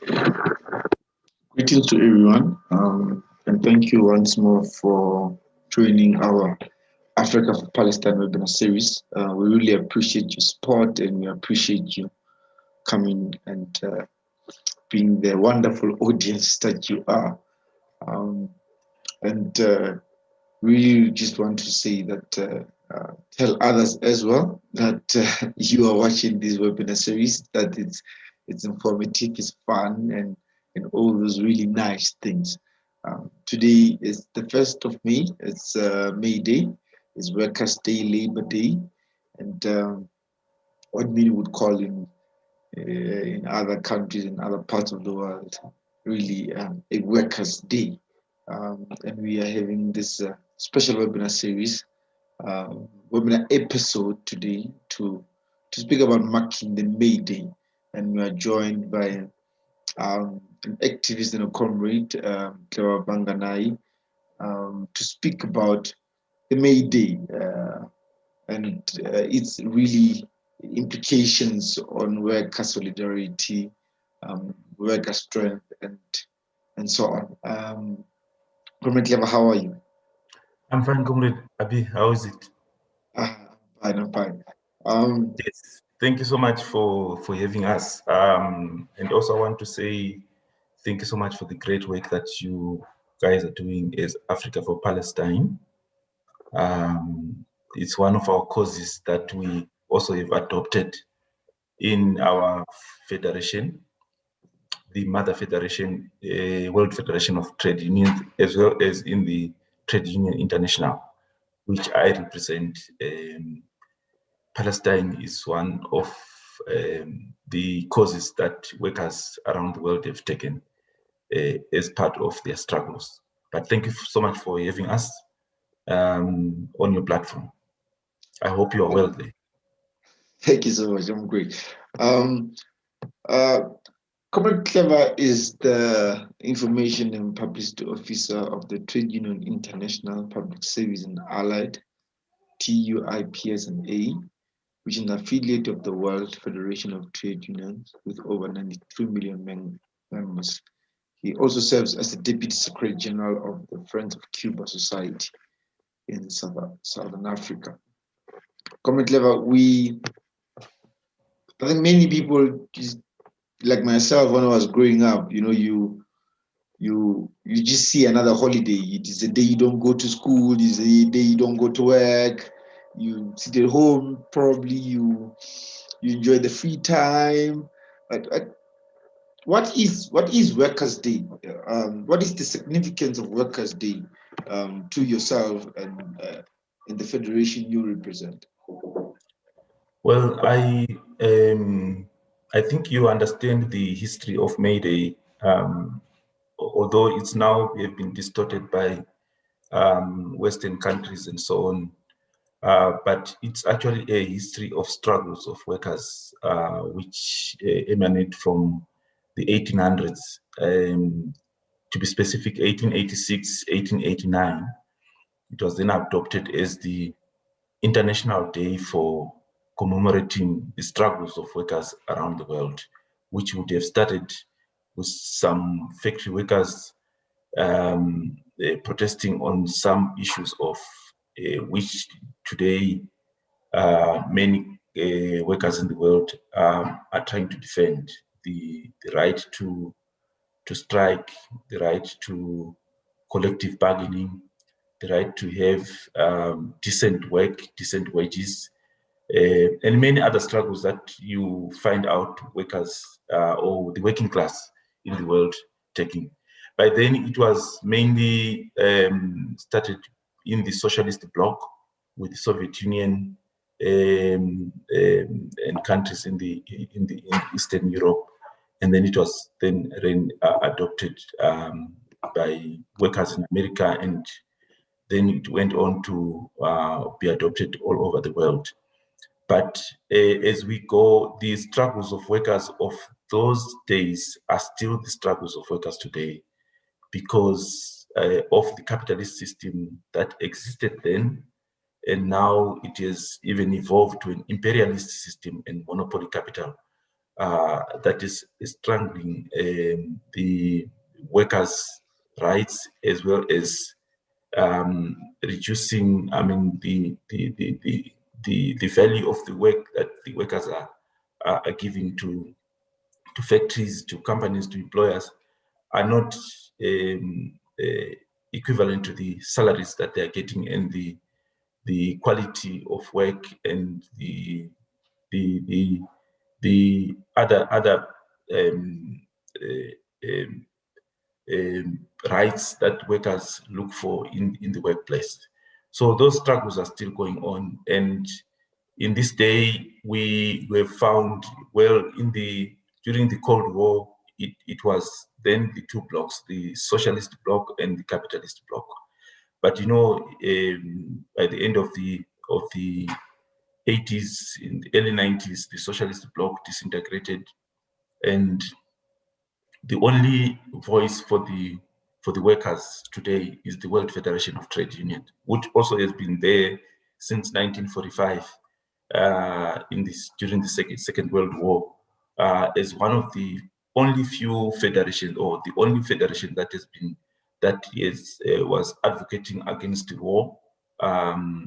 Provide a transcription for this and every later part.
Greetings to everyone, and thank you once more for joining our Africa for Palestine webinar series. We really appreciate your support and we appreciate you coming and being the wonderful audience that you are. Um, and really just want to say that tell others as well that you are watching this webinar series, that it's informative, it's fun, and all those really nice things. Today is the 1st of May. It's May Day. It's Workers' Day, Labor Day, and what many would call in other countries, in other parts of the world, really a Workers' Day. And we are having this special webinar series, webinar episode today to speak about marking the May Day. And we are joined by an activist and a comrade, Banganayi, to speak about the May Day and its really implications on worker solidarity, worker strength, and so on. Comrade Clever, how are you? I'm fine, Comrade Abi. How is it? I'm fine. Yes, thank you so much for having us. And also, I want to say thank you so much for the great work that you guys are doing as Africa for Palestine. It's one of our causes that we also have adopted in our federation, the Mother Federation, World Federation of Trade Unions, as well as in the Trade Union International, which I represent. Palestine is one of the causes that workers around the world have taken as part of their struggles. But thank you so much for having us on your platform. I hope you are well there. Thank you so much. I'm great. Comrade Clever is the Information and Publicity Officer of the Trade Union International Public Service and Allied, TUIPS&A, which is an affiliate of the World Federation of Trade Unions with over 93 million members. He also serves as the Deputy Secretary General of the Friends of Cuba Society in Southern Africa. Comrade Clever, I think many people, like myself, when I was growing up, you just see another holiday. It is a day you don't go to school. It is a day you don't go to work. You sit at home. Probably you enjoy the free time. But what is Workers' Day? What is the significance of Workers' Day to yourself and in the federation you represent? Well, I think you understand the history of MayDay, although it's now have been distorted by Western countries and so on. But it's actually a history of struggles of workers, which emanate from the 1800s. To be specific, 1886, 1889. It was then adopted as the International Day for commemorating the struggles of workers around the world, which would have started with some factory workers protesting on some issues of which today many workers in the world are trying to defend: the right to strike, the right to collective bargaining, the right to have decent work, decent wages, and many other struggles that you find out workers or the working class in the world taking. By then, it was mainly started in the socialist bloc with the Soviet Union and countries in Eastern Europe, and then it was then adopted by workers in America, and then it went on to be adopted all over the world. But as we go, the struggles of workers of those days are still the struggles of workers today, because of the capitalist system that existed then, and now it has even evolved to an imperialist system and monopoly capital that is strangling the workers' rights, as well as reducing, I mean, the value of the work that the workers are giving to factories, to companies, to employers, are not equivalent to the salaries that they are getting, and the quality of work, and the the the other um, um, rights that workers look for in the workplace. So those struggles are still going on, and in this day we have found, well, during the Cold War, it was then the two blocks, the socialist bloc and the capitalist bloc. But by the end of the 80s, in the early 90s, the socialist bloc disintegrated, and the only voice for the workers today is the World Federation of Trade Union, which also has been there since 1945, during the Second World War, as one of the only few federations, or the only federation that was advocating against the war,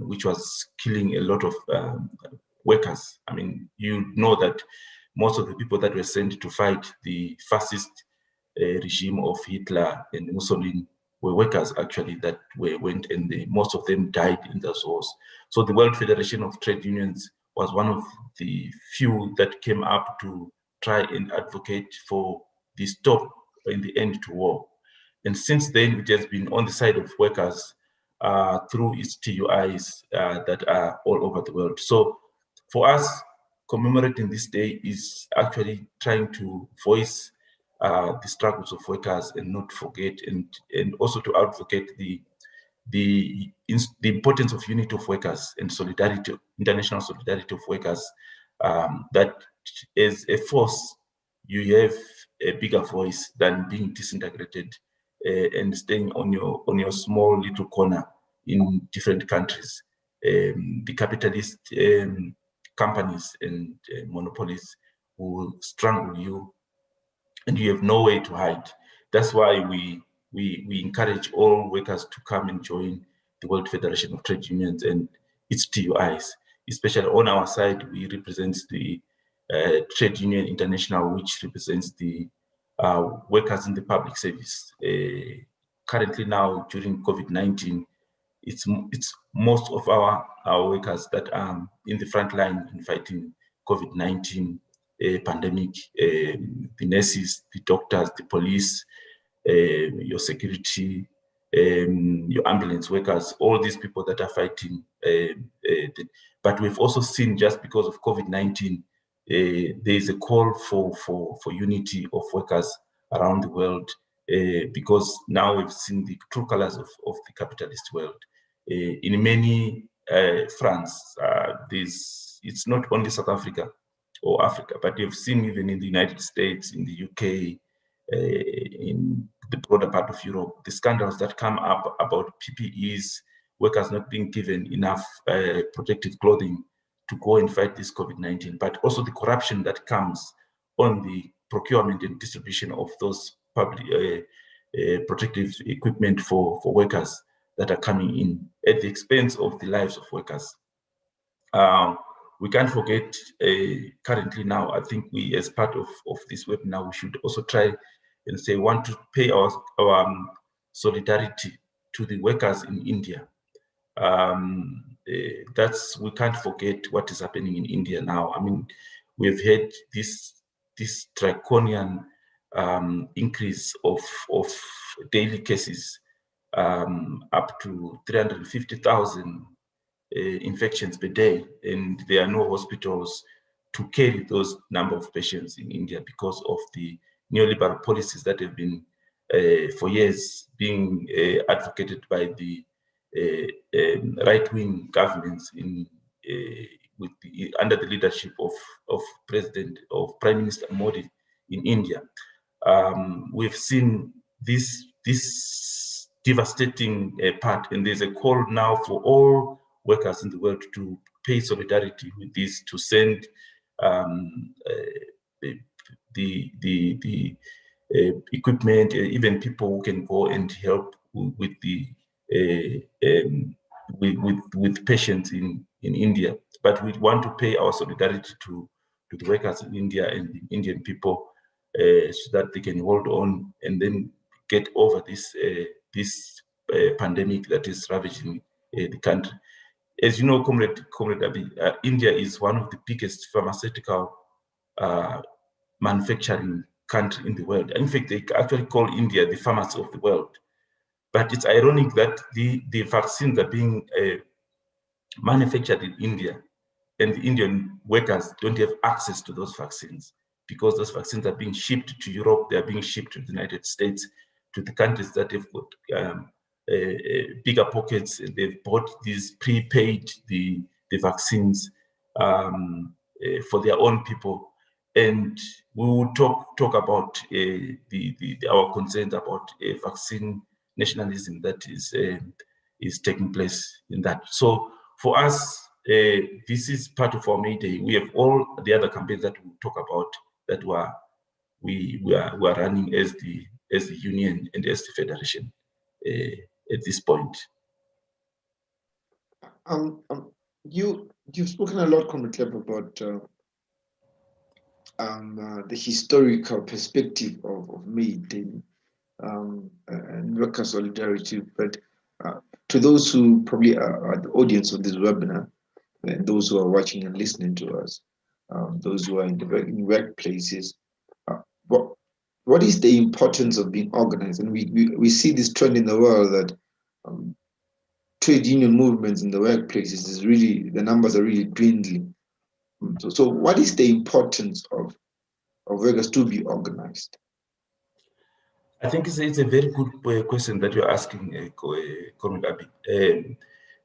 which was killing a lot of workers. I mean, you know that most of the people that were sent to fight the fascist regime of Hitler and Mussolini were workers, actually, that went, and most of them died in those wars. So the World Federation of Trade Unions was one of the few that came up to try and advocate for the stop in the end to war. And since then, it has been on the side of workers through its TUIs that are all over the world. So for us, commemorating this day is actually trying to voice the struggles of workers, and not forget, and also to advocate the importance of unity of workers and solidarity, international solidarity of workers, that as a force, you have a bigger voice than being disintegrated and staying on your small little corner in different countries. The capitalist companies and monopolies will strangle you, and you have no way to hide. That's why we encourage all workers to come and join the World Federation of Trade Unions and its TUIs. Especially on our side, we represent the Trade Union International, which represents the workers in the public service. Currently now, during COVID-19, it's most of our workers that are in the front line in fighting COVID-19 pandemic, the nurses, the doctors, the police, your security, your ambulance workers, all these people that are fighting. But we've also seen, just because of COVID-19, there is a call for unity of workers around the world, because now we've seen the true colors of the capitalist world. In many fronts, it's not only South Africa or Africa, but you've seen even in the United States, in the UK, in the broader part of Europe, the scandals that come up about PPEs, workers not being given enough protective clothing to go and fight this COVID-19, but also the corruption that comes on the procurement and distribution of those public protective equipment for workers that are coming in at the expense of the lives of workers. We can't forget, currently now, I think we, as part of this webinar, we should also try and say, want to pay our solidarity to the workers in India. We can't forget what is happening in India now. I mean, we've had this draconian increase of daily cases, up to 350,000 infections per day, and there are no hospitals to carry those number of patients in India because of the neoliberal policies that have been for years being advocated by the right-wing governments under the leadership of Prime Minister Modi in India. We've seen this devastating part, and there's a call now for all workers in the world to pay solidarity with this, to send the equipment, even people who can go and help with the with patients in India. But we want to pay our solidarity to the workers in India and the Indian people, so that they can hold on and then get over this pandemic that is ravaging the country. As you know, Comrade Abi, India is one of the biggest pharmaceutical manufacturing country in the world. In fact, they actually call India the pharmacy of the world. But it's ironic that the vaccines are being manufactured in India, and the Indian workers don't have access to those vaccines, because those vaccines are being shipped to Europe, they are being shipped to the United States, to the countries that have got bigger pockets. They've bought these prepaid the vaccines for their own people. And we will talk about our concerns about vaccine nationalism that is taking place in that. So for us, this is part of our MayDay. We have all the other campaigns that we'll talk about that we are running as the union and as the federation at this point. You've spoken a lot, Comrade Klep, about the historical perspective of MayDay and worker solidarity. But to those who probably are the audience of this webinar, and those who are watching and listening to us, those who are in workplaces, what is the importance of being organized? And we see this trend in the world that trade union movements in the workplaces is really, the numbers are really dwindling. So what is the importance of workers to be organized? I think it's a very good question that you're asking, Comrade Abi.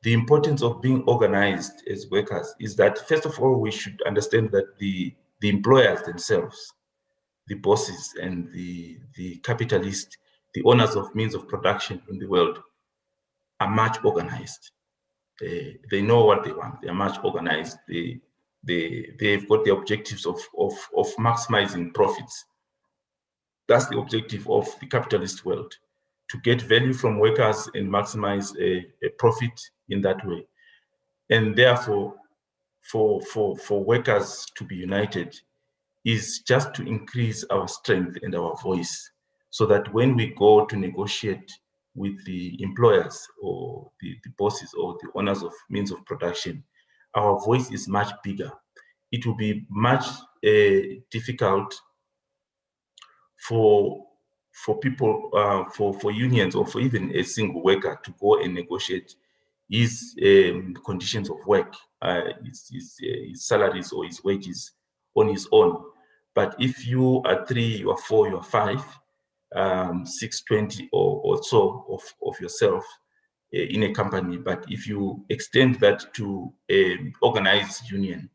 The importance of being organized as workers is that, first of all, we should understand that the employers themselves, the bosses and the capitalists, the owners of means of production in the world, are much organized. They know what they want. They are much organized. They've got the objectives of maximizing profits. That's the objective of the capitalist world, to get value from workers and maximize a profit in that way. And therefore, for workers to be united is just to increase our strength and our voice, so that when we go to negotiate with the employers or the bosses or the owners of means of production, our voice is much bigger. It will be much difficult for people, for unions, or for even a single worker to go and negotiate his conditions of work, his salaries or his wages on his own. But if you are 3, you are 4, you are 5, 620 or so of yourself in a company, but if you extend that to an organized union,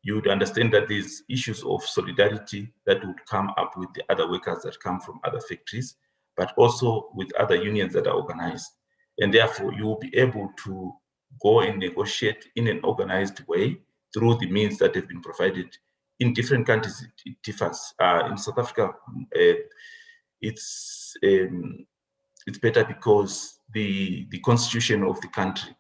you would understand that there's issues of solidarity that would come up with the other workers that come from other factories, but also with other unions that are organized. And therefore, you will be able to go and negotiate in an organized way through the means that have been provided. In different countries, it differs. In South Africa, it's better because the constitution of the country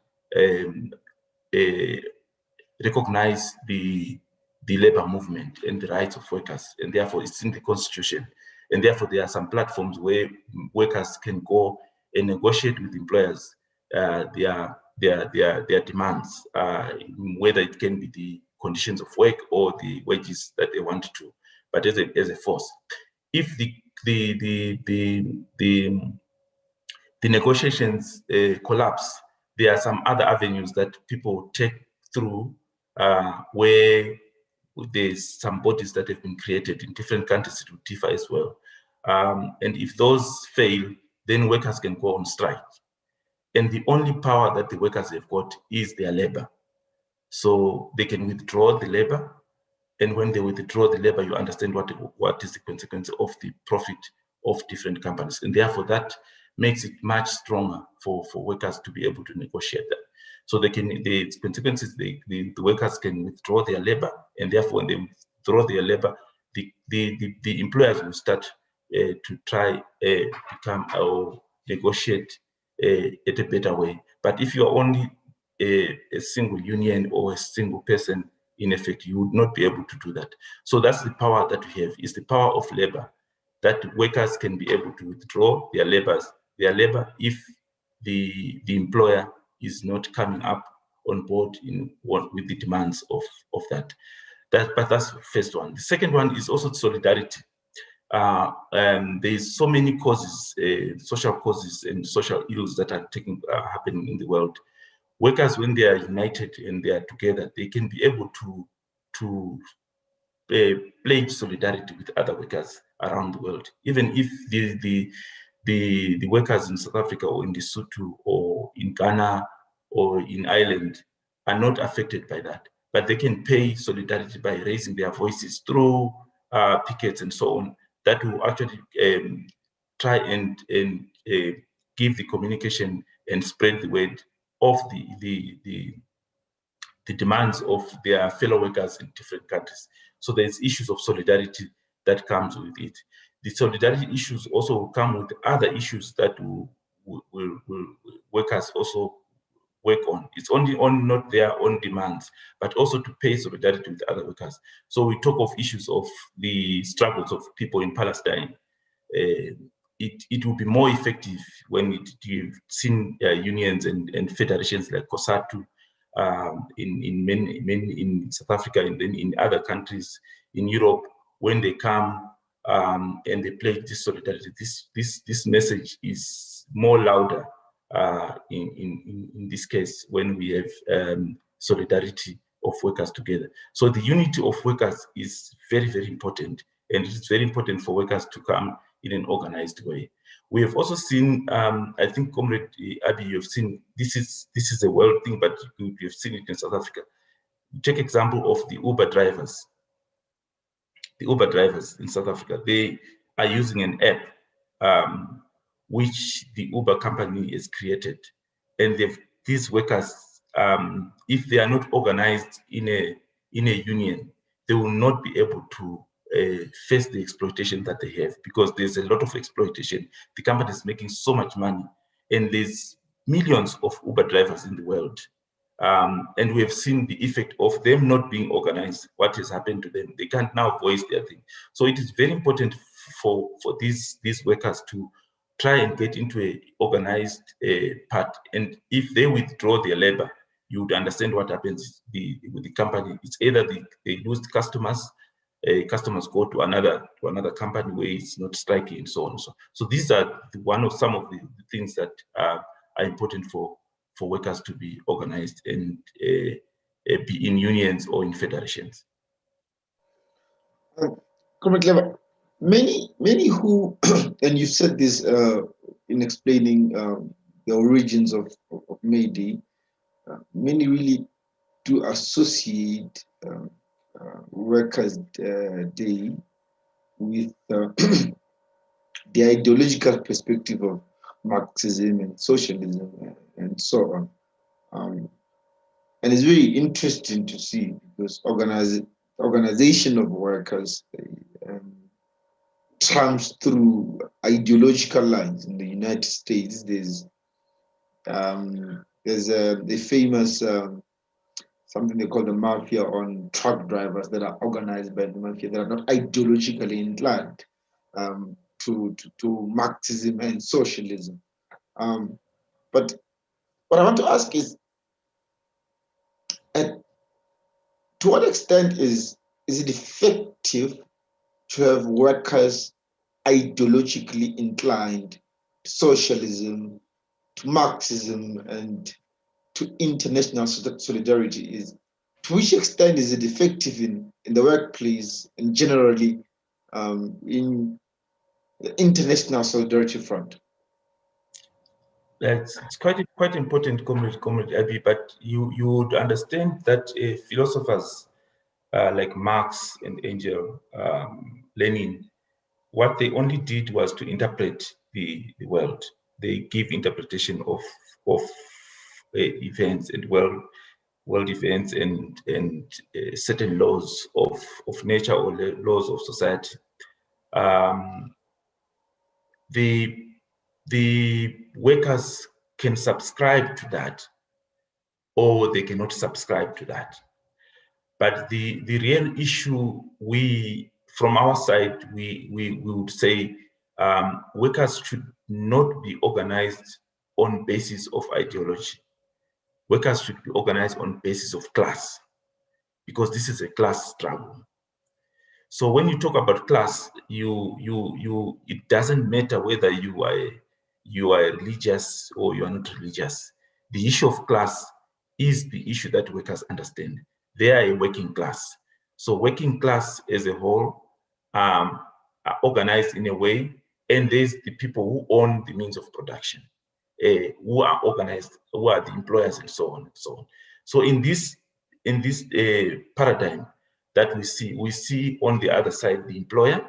recognize the labor movement and the rights of workers, and therefore it's in the constitution. And therefore there are some platforms where workers can go and negotiate with employers their demands, whether it can be the conditions of work or the wages that they want to, but as a force. If the negotiations collapse, there are some other avenues that people take through, where there's some bodies that have been created in different countries. It will differ as well. And if those fail, then workers can go on strike. And the only power that the workers have got is their labor. So they can withdraw the labor. And when they withdraw the labor, you understand what is the consequence of the profit of different companies. And therefore that makes it much stronger for workers to be able to negotiate that. So the consequences, the workers can withdraw their labor, and therefore when they withdraw their labor, the employers will start to try become or negotiate at a better way. But if you're only a single union or a single person, in effect, you would not be able to do that. So that's the power that we have, is the power of labor, that workers can be able to withdraw their labor if the employer is not coming up on board with the demands of that. But that's the first one. The second one is also solidarity. There's so many causes, social causes and social ills that are happening in the world. Workers, when they are united and they are together, they can be able to pledge solidarity with other workers around the world. Even if the workers in South Africa or in Lesotho or in Ghana or in Ireland are not affected by that, but they can pay solidarity by raising their voices through pickets and so on, that will actually try and give the communication and spread the word of the demands of their fellow workers in different countries. So there's issues of solidarity that comes with it. The solidarity issues also will come with other issues that will workers also work on. It's only on not their own demands, but also to pay solidarity with other workers. So we talk of issues of the struggles of people in Palestine. It will be more effective when you've seen unions and federations like COSATU in South Africa and then in other countries in Europe, when they come and they pledge this solidarity. This message is more louder in this case when we have solidarity of workers together. So the unity of workers is very, very important, and it's very important for workers to come in an organized way. We have also seen, I think, Comrade Abi, you've seen, this is a world thing, but you've seen it in South Africa. Take example of the Uber drivers. The Uber drivers in South Africa, they are using an app which the Uber company has created. And these workers, if they are not organized in a union, they will not be able to face the exploitation that they have, because there's a lot of exploitation. The company is making so much money, and there's millions of Uber drivers in the world. And we have seen the effect of them not being organized, what has happened to them. They can't now voice their thing. So it is very important for these workers to try and get into an organized part. And if they withdraw their labor, you would understand what happens with the company. It's either they lose customers, customers go to another company where it's not striking, and so on. So these are some of the things that are important for workers to be organized and be in unions or in federations. Clever. Many who, and you said this in explaining the origins of MayDay, many really do associate Workers' Day with the ideological perspective of Marxism and socialism and so on. And it's very interesting to see, because organization of workers trumps through ideological lines. In the United States, there's a famous something they call the mafia on truck drivers that are organized by the mafia that are not ideologically inclined to Marxism and socialism. But what I want to ask is, to what extent is it effective to have workers ideologically inclined to socialism, to Marxism, and to international solidarity? To which extent is it effective in the workplace and generally in the international solidarity front? It's quite important, Comrade Abi, but you would understand that philosophers like Marx and Engels, Lenin, what they only did was to interpret the world. They give interpretation of events and world world events and certain laws of nature or laws of society. Um, the workers can subscribe to that, or they cannot subscribe to that. But the real issue, from our side, we would say workers should not be organized on basis of ideology. Workers should be organized on basis of class, because this is a class struggle. So when you talk about class, it doesn't matter whether you are religious or you are not religious. The issue of class is the issue that workers understand. They are a working class. So working class as a whole are organized in a way, and there's the people who own the means of production, who are organized, who are the employers, and so on and so on. So in this paradigm that we see on the other side the employer,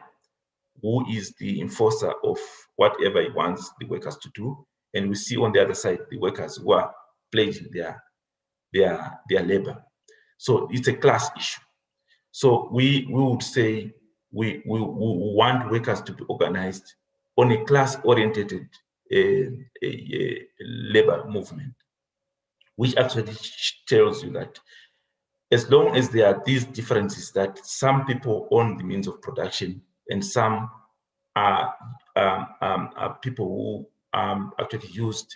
who is the enforcer of whatever he wants the workers to do, and we see on the other side the workers who are pledging their labor. So it's a class issue. So we would say we want workers to be organized on a class-oriented labor movement, which actually tells you that as long as there are these differences, that some people own the means of production and some are people who actually used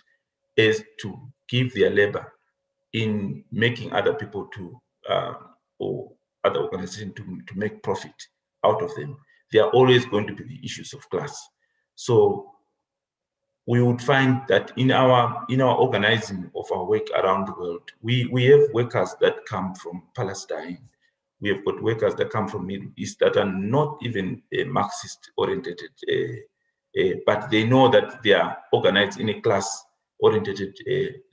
as to give their labor in making other people or other organizations to make profit out of them. There are always going to be the issues of class. So we would find that in our organizing of our work around the world, we have workers that come from Palestine. We have got workers that come from Middle East that are not even Marxist oriented, but they know that they are organized in a class oriented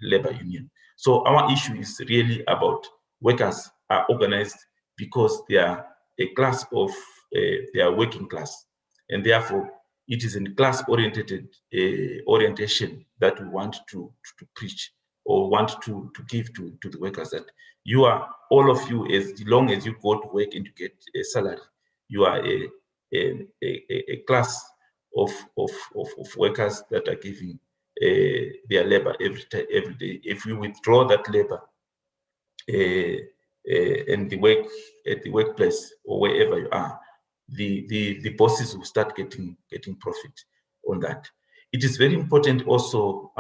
labor union. So our issue is really about workers are organized because they are a class of they are working class, and therefore it is in class-oriented orientation that we want to preach, or want to give to the workers, that you are, all of you, as long as you go to work and you get a salary, you are a class of workers that are giving their labor every day. If we withdraw that labor in the work, at the workplace or wherever you are, the bosses will start getting profit on that. It is very important also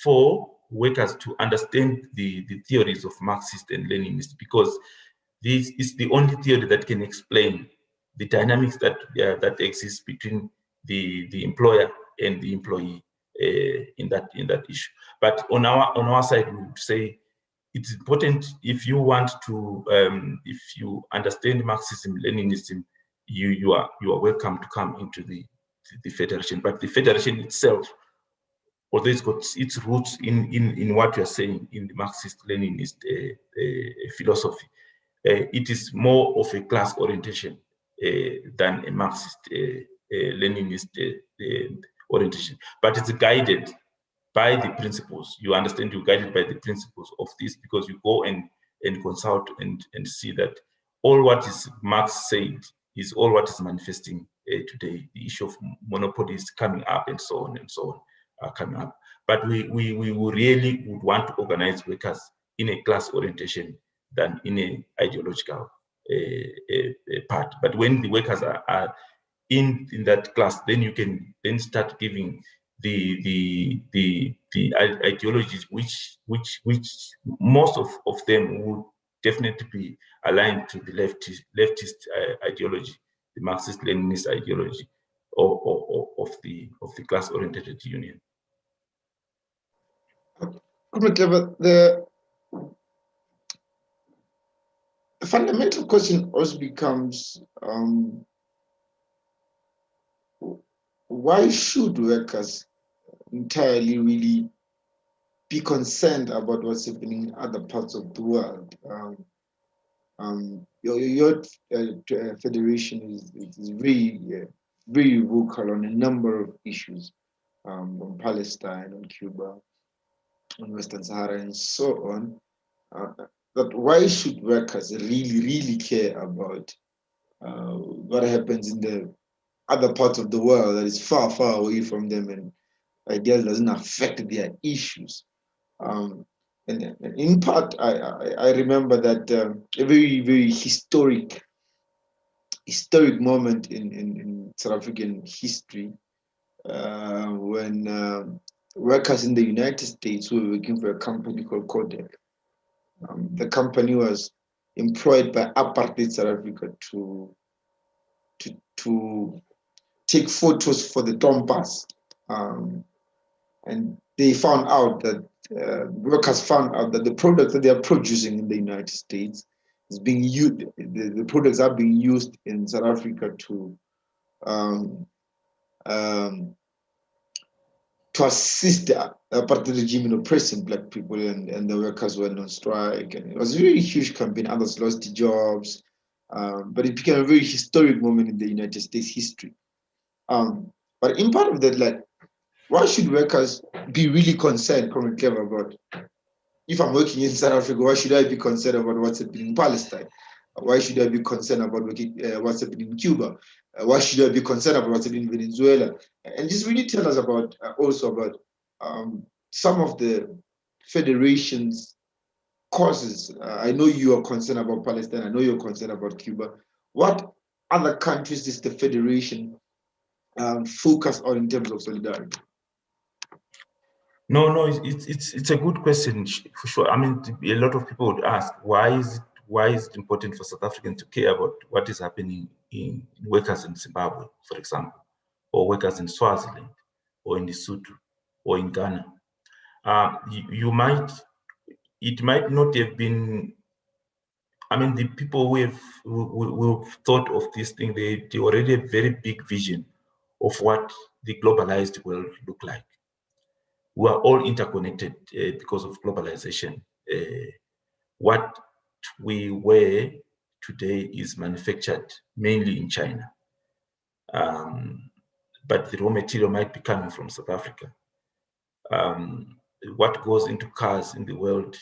for workers to understand the theories of Marxist and Leninist, because this is the only theory that can explain the dynamics that exist between the employer and the employee in that issue. But on our side, we would say it's important, if you want to, if you understand Marxism, Leninism, you are welcome to come into the federation. But the federation itself, although it's got its roots in what you're saying in the Marxist-Leninist philosophy, it is more of a class orientation than a Marxist-Leninist orientation. But it's guided by the principles. You understand, you're guided by the principles of this, because you go and consult and see that all what is Marx said is all what is manifesting today. The issue of monopolies coming up and so on and so on are coming up. But we really would want to organize workers in a class orientation than in an ideological part. But when the workers are in that class, then you can then start giving the ideologies which most of them would definitely be aligned to the leftist ideology, the Marxist-Leninist ideology of the class-oriented union. The fundamental question also becomes, why should workers entirely really be concerned about what's happening in other parts of the world? Your federation is very vocal on a number of issues, on Palestine, on Cuba, on Western Sahara, and so on. that why should workers really care about what happens in the other parts of the world that is far away from them, and I guess doesn't affect their issues. Um, and in part, I remember that a very historic moment in South African history when workers in the United States were working for a company called Kodak. The company was employed by apartheid South Africa to take photos for the Tompas. Um, and they found out that workers found out that the product that they are producing in the United States is being used. The products are being used in South Africa um, um, to assist the apartheid regime in oppressing black people, and the workers went on strike, and it was a really huge campaign. Others lost jobs, but it became a very historic moment in the United States history. But in part of that, like, why should workers be really concerned, Comrade Clever, about if I'm working in South Africa, why should I be concerned about what's happening in Palestine? Why should I be concerned about what's happening in Cuba? Why should I be concerned about what's happening in Venezuela? And just really tell us about also about some of the federation's causes. I know you are concerned about Palestine. I know you're concerned about Cuba. What other countries does the federation focus on in terms of solidarity? No, it's a good question for sure. I mean, a lot of people would ask, why is it important for South Africans to care about what is happening in workers in Zimbabwe, for example, or workers in Swaziland, or in Lesotho, or in Ghana? It might not have been. I mean, the people who've thought of this thing, they already have very big vision of what the globalized world look like. We are all interconnected because of globalization. What we wear today is manufactured mainly in China. But the raw material might be coming from South Africa. What goes into cars in the world,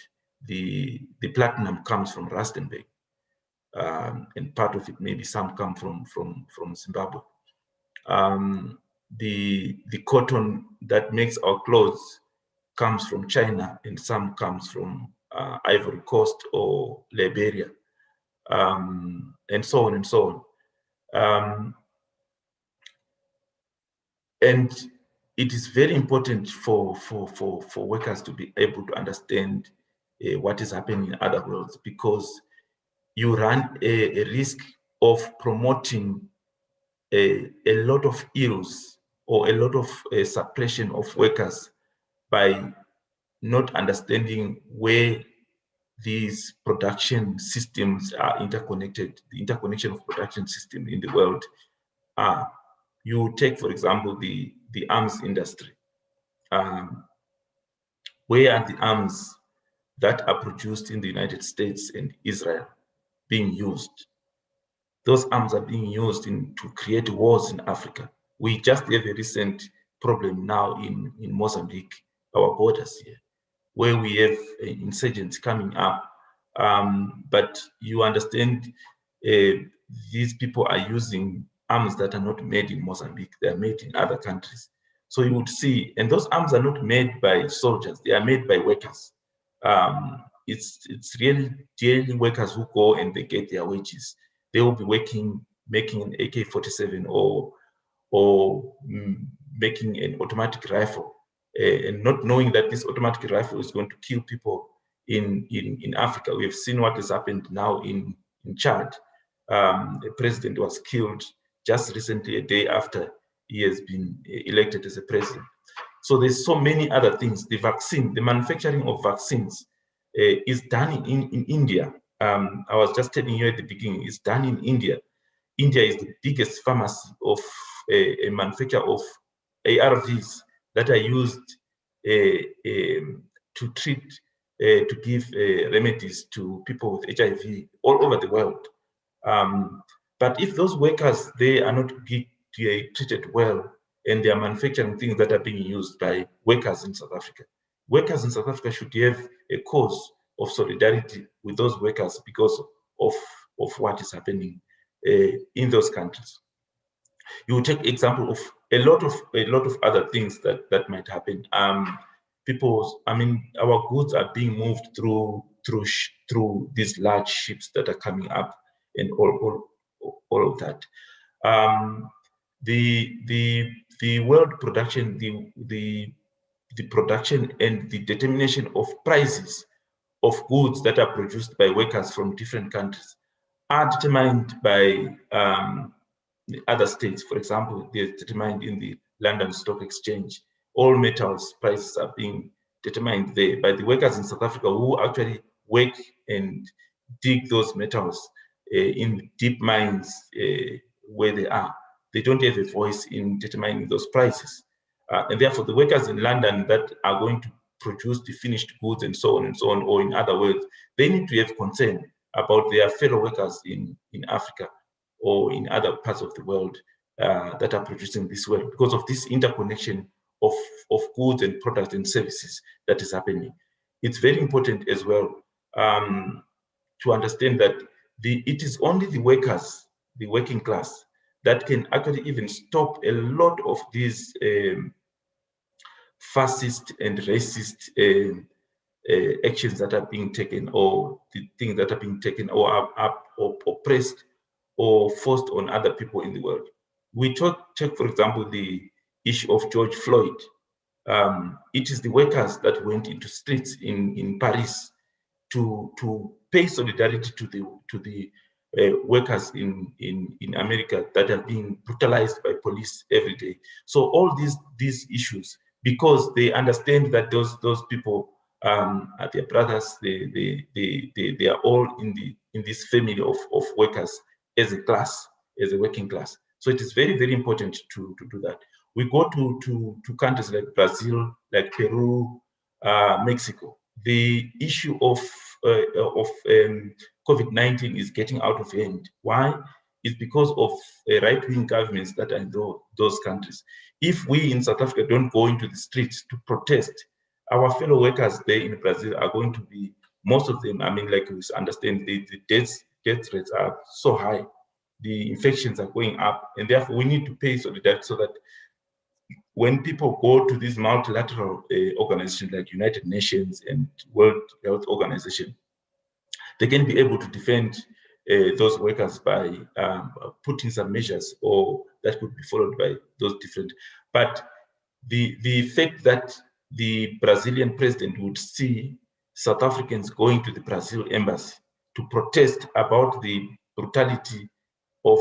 the platinum comes from Rustenburg. And part of it, maybe some come from Zimbabwe. The cotton that makes our clothes comes from China, and some comes from Ivory Coast or Liberia, and so on and so on. And it is very important for workers to be able to understand what is happening in other worlds, because you run a risk of promoting a lot of ills or a lot of suppression of workers by not understanding where these production systems are interconnected, the interconnection of production system in the world are. You take, for example, the arms industry. Where are the arms that are produced in the United States and Israel being used? Those arms are being used to create wars in Africa. We just have a recent problem now in Mozambique, our borders here, where we have insurgents coming up. But you understand, these people are using arms that are not made in Mozambique, they are made in other countries. So you would see, and those arms are not made by soldiers, they are made by workers. It's really daily workers who go and they get their wages. They will be working, making an AK-47 or making an automatic rifle, and not knowing that this automatic rifle is going to kill people in Africa. We have seen what has happened now in Chad. The president was killed just recently, a day after he has been elected as a president. So there's so many other things. The vaccine, the manufacturing of vaccines is done in India. I was just telling you at the beginning, it's done in India. India is the biggest pharmacy of a manufacturer of ARVs that are used to treat, to give remedies to people with HIV all over the world. But if those workers, they are not treated well, and they are manufacturing things that are being used by workers in South Africa should have a cause solidarity with those workers because of what is happening in those countries. You take example of a lot of other things that might happen. Our goods are being moved through these large ships that are coming up, and all of that. The world production, the production and the determination of prices of goods that are produced by workers from different countries are determined by the other states. For example, they're determined in the London Stock Exchange. All metals prices are being determined there by the workers in South Africa who actually work and dig those metals in deep mines where they are. They don't have a voice in determining those prices. And therefore, the workers in London that are going to produce the finished goods and so on, or in other words, they need to have concern about their fellow workers in Africa or in other parts of the world that are producing this well, because of this interconnection of goods and products and services that is happening. It's very important as well to understand that it is only the workers, the working class, that can actually even stop a lot of these fascist and racist actions that are being taken, or the things that are being taken or are oppressed or forced on other people in the world. We take, for example, the issue of George Floyd. It is the workers that went into streets in Paris to pay solidarity to the workers in America that are being brutalized by police every day. So all these issues, because they understand that those people are their brothers, they are all in this family of workers as a class, as a working class. So it is very, very important to do that. We go to countries like Brazil, like Peru, Mexico. The issue of COVID-19 is getting out of hand. Why? It's because of right-wing governments that are in those countries. If we in South Africa don't go into the streets to protest, our fellow workers there in Brazil are going to be, most of them, like we understand, the death rates are so high, the infections are going up, and therefore we need to pay solidarity so that when people go to these multilateral organizations like United Nations and World Health Organization, they can be able to defend those workers by putting some measures, or that could be followed by those different. But the fact that the Brazilian president would see South Africans going to the Brazil embassy to protest about the brutality of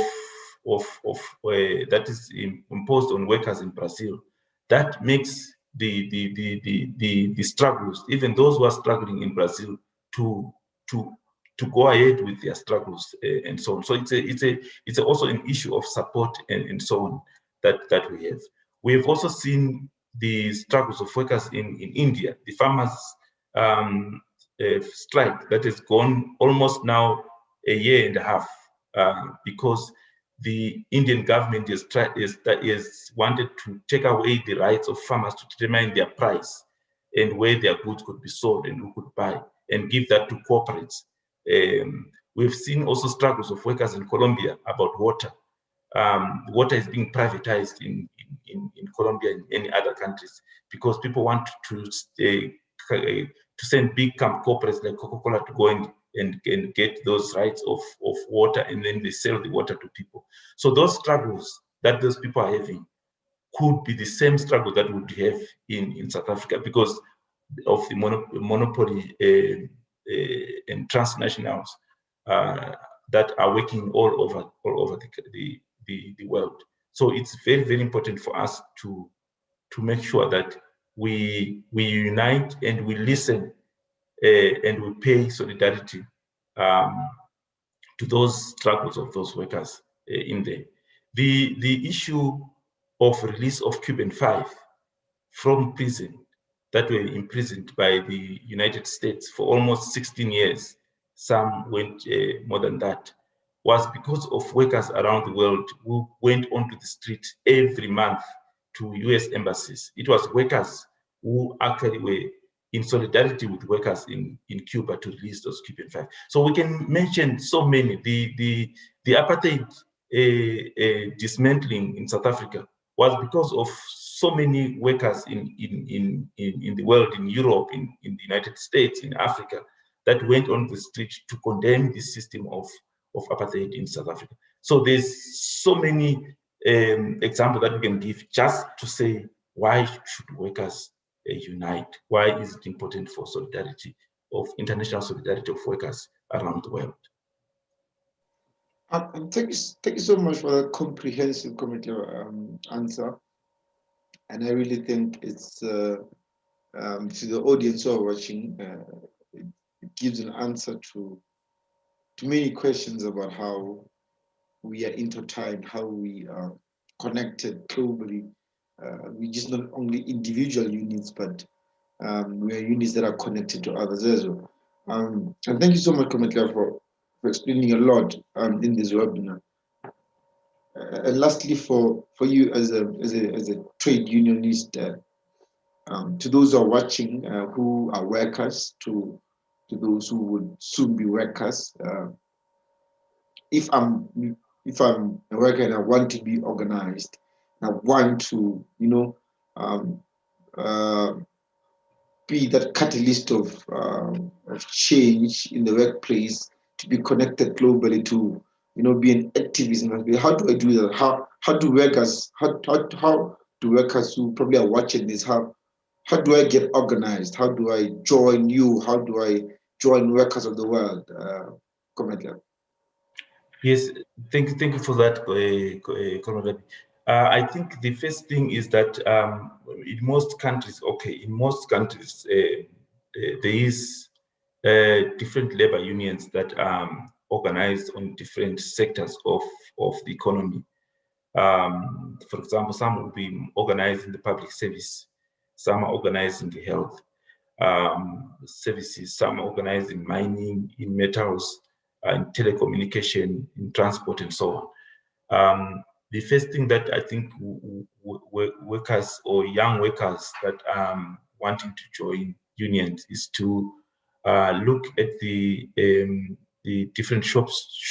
that is imposed on workers in Brazil, that makes the struggles, even those who are struggling in Brazil, to go ahead with their struggles and so on. So it's also an issue of support and so on that we have. We have also seen the struggles of workers in India, the farmers strike that has gone almost now a year and a half because the Indian government is wanted to take away the rights of farmers to determine their price and where their goods could be sold and who could buy, and give that to corporates. We've seen also struggles of workers in Colombia about water. Water is being privatized in Colombia and many other countries because people want to send big corporates like Coca-Cola to go and get those rights of water, and then they sell the water to people. So those struggles that those people are having could be the same struggle that we would have in South Africa because of the monopoly and transnationals that are working all over the world. So it's very, very important for us to make sure that we unite and we listen and we pay solidarity to those struggles of those workers in there. The issue of release of Cuban 5 from prison that were imprisoned by the United States for almost 16 years, some went more than that, was because of workers around the world who went onto the street every month to US embassies. It was workers who actually were in solidarity with workers in Cuba to release those Cuban five. So we can mention so many. The apartheid dismantling in South Africa was because of so many workers in the world, in Europe, in the United States, in Africa, that went on the street to condemn this system of apartheid in South Africa. So there's so many examples that we can give just to say, why should workers unite? Why is it important for solidarity, of international solidarity of workers around the world? Thank you so much for that comprehensive committee answer. And I really think it's to the audience who are watching, it gives an answer to many questions about how we are intertwined, how we are connected globally. We're just not only individual units, but we are units that are connected to others as well. And thank you so much, Kometla, for explaining a lot in this webinar. And lastly, for you as a trade unionist, to those who are watching, who are workers, to those who would soon be workers, if I'm a worker and I want to be organized, and I want to, be that catalyst of change in the workplace, to be connected globally, to be an activist. How do I do that? How do workers who probably are watching this, how do I get organized? How do I join you? How do I join workers of the world? Comment there. Yes, thank you for that, Comrade. I think the first thing is that in most countries, there is different labor unions that organize on different sectors of the economy. For example, some will be organized in the public service, some are organized in the health services, some are organized in mining, in metals, in telecommunication, in transport, and so on. The first thing that I think workers or young workers that wanting to join unions is to look at the different floors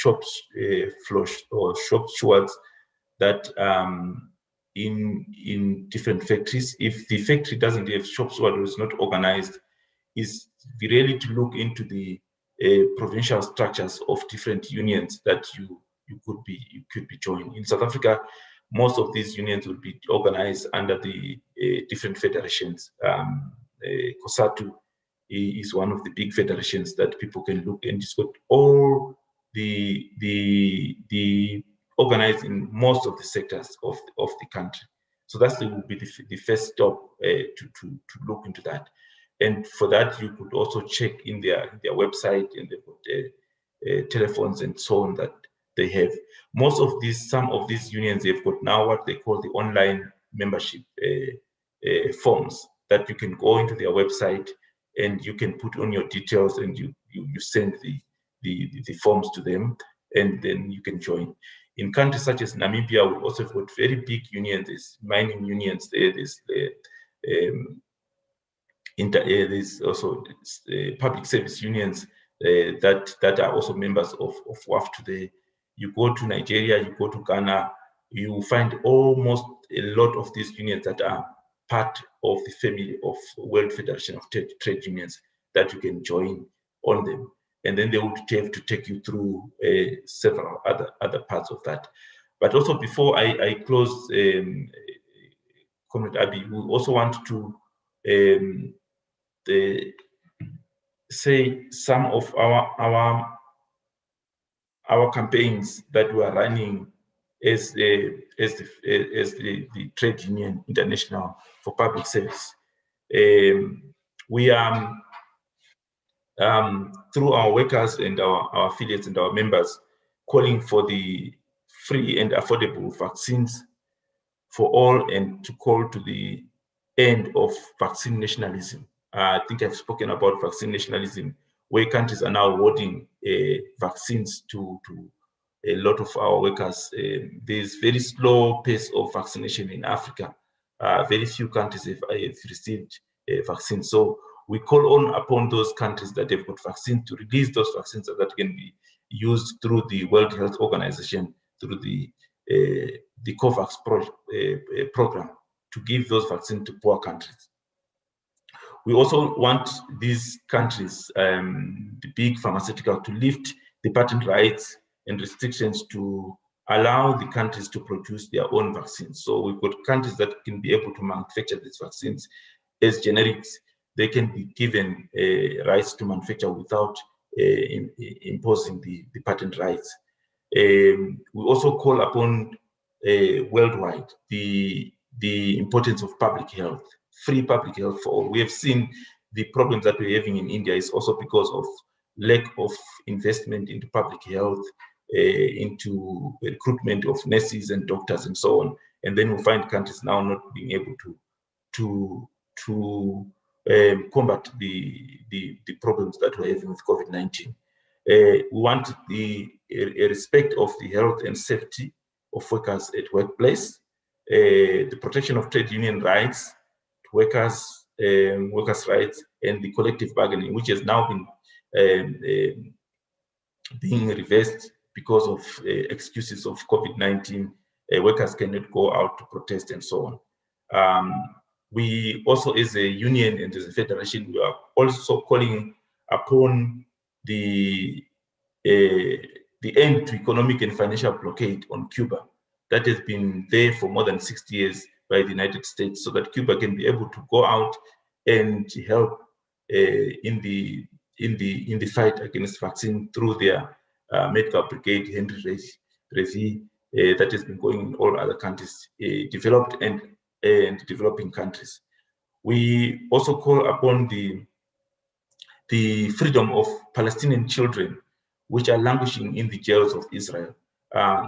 or shop stewards that in different factories. If the factory doesn't have shop steward or is not organized, is really to look into the provincial structures of different unions that you could be joined. In South Africa, most of these unions will be organized under the different federations. COSATU is one of the big federations that people can look, and it's got all the organized in most of the sectors of the country. So that will be the first stop to look into that. And for that, you could also check in their website, and they've got telephones and so on that they have. Some of these unions, they've got now what they call the online membership forms that you can go into their website and you can put on your details, and you send the forms to them, and then you can join. In countries such as Namibia, we also have got very big unions. There's mining unions there. There's also public service unions that are also members of WAF today. You go to Nigeria, you go to Ghana, you find almost a lot of these unions that are part of the family of World Federation of Trade Unions that you can join on them. And then they would have to take you through several other parts of that. But also, before I close, Comrade Abi, we also want to say some of our campaigns that we are running as the Trade Union International for Public Service. We are through our workers and our affiliates and our members calling for the free and affordable vaccines for all, and to call to the end of vaccine nationalism. I think I've spoken about vaccine nationalism, where countries are now awarding vaccines to a lot of our workers. There's very slow pace of vaccination in Africa. Very few countries have received vaccines. So we call upon those countries that have got vaccines to release those vaccines that can be used through the World Health Organization, through the COVAX program, to give those vaccines to poor countries. We also want these countries, the big pharmaceutical, to lift the patent rights and restrictions to allow the countries to produce their own vaccines. So we've got countries that can be able to manufacture these vaccines as generics. They can be given rights to manufacture without imposing the patent rights. We also call upon worldwide the importance of public health, free public health for all. We have seen the problems that we're having in India is also because of lack of investment into public health, into recruitment of nurses and doctors and so on. And then we find countries now not being able to combat the problems that we're having with COVID-19. We want the respect of the health and safety of workers at workplace, the protection of trade union rights, workers' rights, and the collective bargaining, which has now been being reversed because of excuses of COVID-19. Workers cannot go out to protest and so on. We also, as a union and as a federation, we are also calling upon the end to economic and financial blockade on Cuba that has been there for more than 60 years by the United States, so that Cuba can be able to go out and help in the fight against vaccine through their medical brigade, Henry Revy, that has been going in all other countries, developed and developing countries. We also call upon the freedom of Palestinian children, which are languishing in the jails of Israel.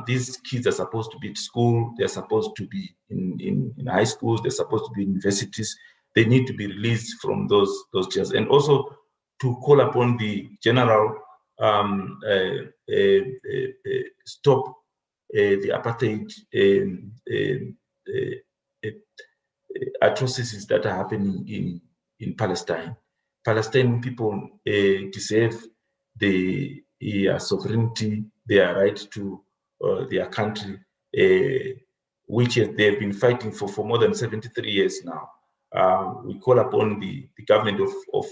These kids are supposed to be at school, they're supposed to be in high schools, they're supposed to be in universities. They need to be released from those jails. And also to call upon the general stop the apartheid atrocities that are happening in Palestine. Palestinian people deserve their sovereignty, their right to their country, which they have been fighting for more than 73 years now. We call upon the government of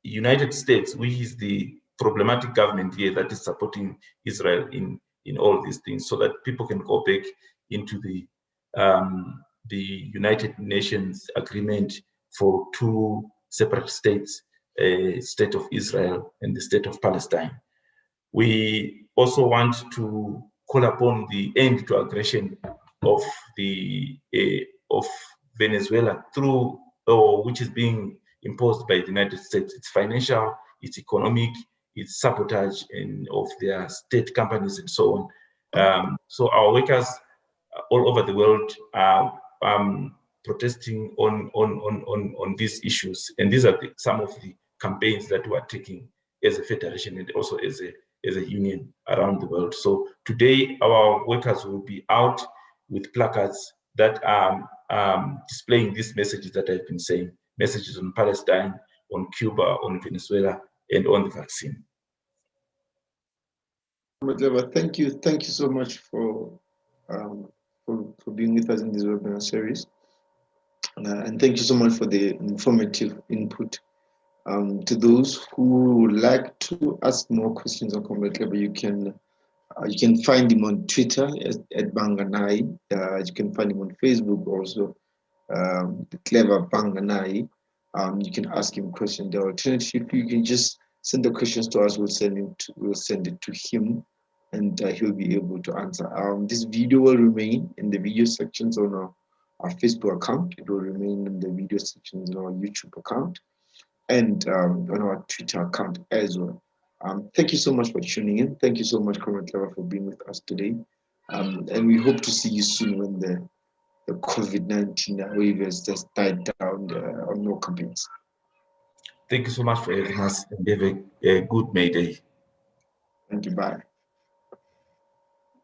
United States, which is the problematic government here that is supporting Israel in all these things, so that people can go back into the United Nations agreement for two separate states, state of Israel and the state of Palestine. We also want to call upon the end to aggression of of Venezuela through, which is being imposed by the United States. It's financial, it's economic, it's sabotage of their state companies and so on. So our workers all over the world are protesting on these issues, and these are some of the campaigns that we are taking as a federation and also as a union around the world. So today our workers will be out with placards that are displaying these messages that I've been saying, messages on Palestine, on Cuba, on Venezuela, and on the vaccine. Thank you so much for being with us in this webinar series, and thank you so much for the informative input. To those who would like to ask more questions on Comrade Clever, you can find him on Twitter at Banganayi. You can find him on Facebook also, the Clever Banganayi. You can ask him questions. The alternative, you can just send the questions to us. We'll send it to him, and he'll be able to answer. This video will remain in the video sections on our Facebook account. It will remain in the video sections on our YouTube account, and on our Twitter account as well. Thank you so much for tuning in. Thank you so much, Comrade Clever, for being with us today. And we hope to see you soon when the COVID-19 wave has just died down on your campaigns. Thank you so much for having us, and have a good May Day. Thank you. Bye.